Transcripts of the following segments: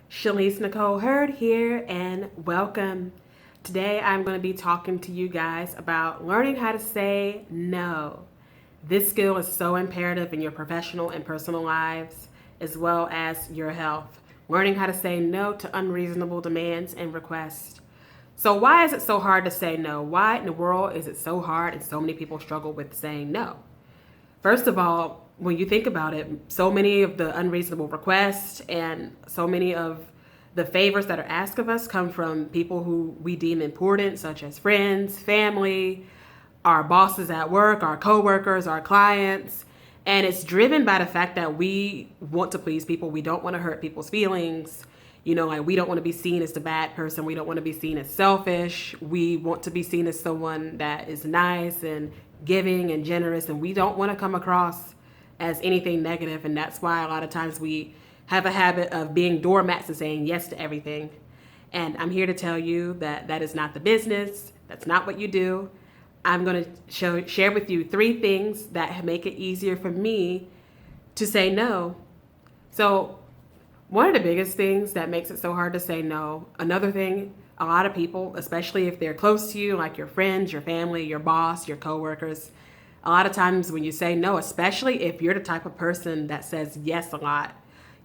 Shalice Nicole Hurd here, and welcome. Today I'm going to be talking to you guys about learning how to say no. This skill is so imperative in your professional and personal lives, as well as your health. Learning how to say no to unreasonable demands and requests. So, why is it so hard to say no? Why in the world is it so hard and so many people struggle with saying no? First of all, when you think about it, so many of the unreasonable requests and so many of the favors that are asked of us come from people who we deem important, such as friends, family, our bosses at work, our coworkers, our clients. And it's driven by the fact that we want to please people. We don't want to hurt people's feelings. Like we don't want to be seen as the bad person. We don't want to be seen as selfish. We want to be seen as someone that is nice and giving and generous. And we don't want to come across as anything negative. And that's why a lot of times we have a habit of being doormats and saying yes to everything. And I'm here to tell you that that is not the business. That's not what you do. I'm going to share with you 3 things that make it easier for me to say no. So one of the biggest things that makes it so hard to say no, another thing, a lot of people, especially if they're close to you, like your friends, your family, your boss, your coworkers, a lot of times when you say no, especially if you're the type of person that says yes a lot,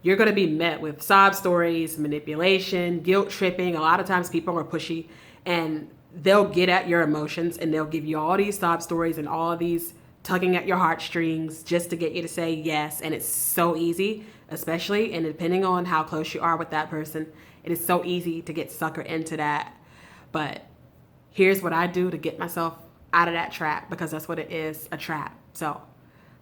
you're going to be met with sob stories, manipulation, guilt tripping. A lot of times people are pushy and they'll get at your emotions and they'll give you all these sob stories and all these tugging at your heartstrings just to get you to say yes. And it's so easy, especially and depending on how close you are with that person, it is so easy to get suckered into that. But here's what I do to get myself out of that trap, because that's what it is, a trap. So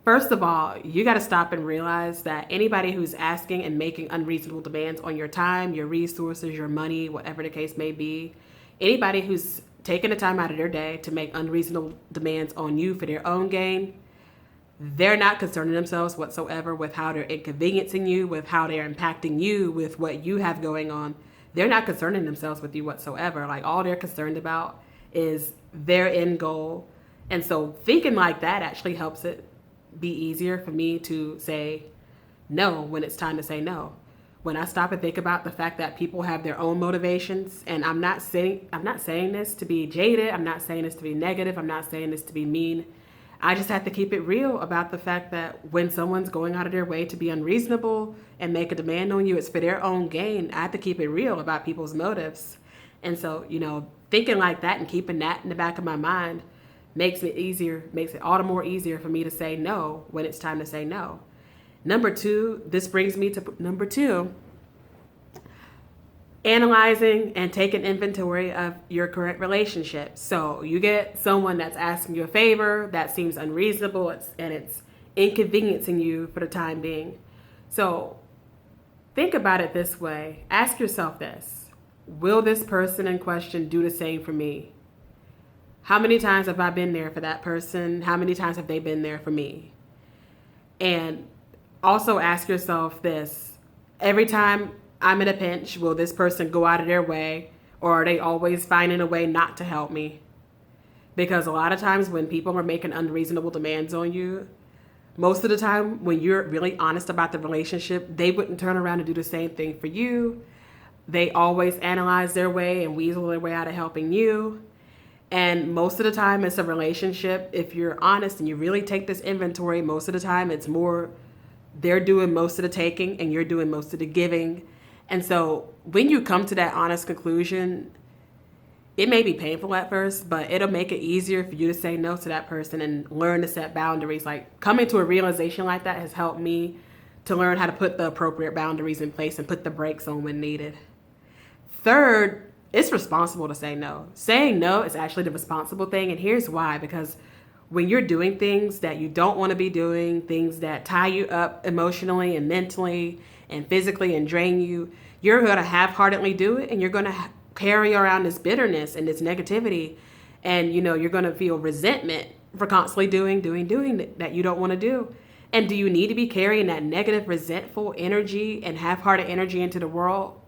first of all, you got to stop and realize that anybody who's asking and making unreasonable demands on your time, your resources, your money, whatever the case may be, anybody who's taking the time out of their day to make unreasonable demands on you for their own gain, they're not concerning themselves whatsoever with how they're inconveniencing you, with how they're impacting you, with what you have going on. They're not concerning themselves with you whatsoever. Like all they're concerned about is their end goal. And so thinking like that actually helps it be easier for me to say no when it's time to say no. When I stop and think about the fact that people have their own motivations, and I'm not saying this to be jaded, I'm not saying this to be negative, I'm not saying this to be mean. I just have to keep it real about the fact that when someone's going out of their way to be unreasonable and make a demand on you, it's for their own gain. I have to keep it real about people's motives. And so, thinking like that and keeping that in the back of my mind makes it all the more easier for me to say no when it's time to say no. Number 2, this brings me to number 2, analyzing and taking inventory of your current relationship. So you get someone that's asking you a favor that seems unreasonable and it's inconveniencing you for the time being. So think about it this way. Ask yourself this. Will this person in question do the same for me? How many times have I been there for that person? How many times have they been there for me? And also ask yourself this. Every time I'm in a pinch, will this person go out of their way, or are they always finding a way not to help me? Because a lot of times when people are making unreasonable demands on you, most of the time when you're really honest about the relationship, they wouldn't turn around and do the same thing for you. They always analyze their way and weasel their way out of helping you. And most of the time it's a relationship, if you're honest and you really take this inventory, most of the time it's more they're doing most of the taking and you're doing most of the giving. And so when you come to that honest conclusion, it may be painful at first, but it'll make it easier for you to say no to that person and learn to set boundaries. Like coming to a realization like that has helped me to learn how to put the appropriate boundaries in place and put the brakes on when needed. Third, it's responsible to say no. Saying no is actually the responsible thing. And here's why, because when you're doing things that you don't want to be doing, things that tie you up emotionally and mentally and physically and drain you, you're going to half-heartedly do it, and you're going to carry around this bitterness and this negativity, and you're going to feel resentment for constantly doing that you don't want to do. And do you need to be carrying that negative, resentful energy and half-hearted energy into the world?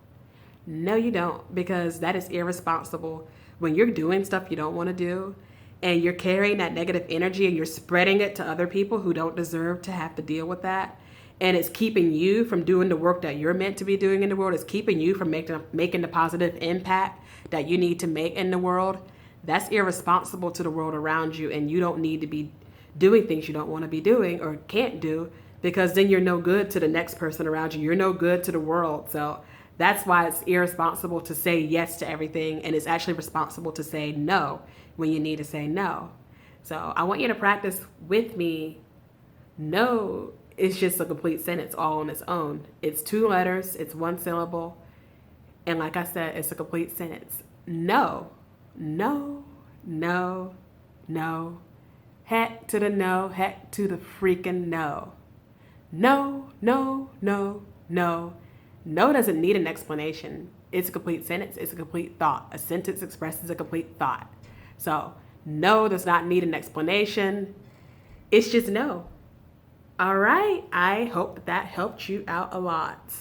No, you don't, because that is irresponsible. When you're doing stuff you don't want to do and you're carrying that negative energy and you're spreading it to other people who don't deserve to have to deal with that, and it's keeping you from doing the work that you're meant to be doing in the world, it's keeping you from making the positive impact that you need to make in the world, that's irresponsible to the world around you, and you don't need to be doing things you don't want to be doing or can't do, because then you're no good to the next person around you. You're no good to the world. So that's why it's irresponsible to say yes to everything, and it's actually responsible to say no when you need to say no. So I want you to practice with me. No, it's just a complete sentence all on its own. It's 2 letters, it's 1 syllable, and like I said, it's a complete sentence. No, no, no, no. Heck to the no, heck to the freaking no. No, no, no, no. No doesn't need an explanation. It's a complete sentence. It's a complete thought. A sentence expresses a complete thought. So no does not need an explanation. It's just no. All right. I hope that helped you out a lot.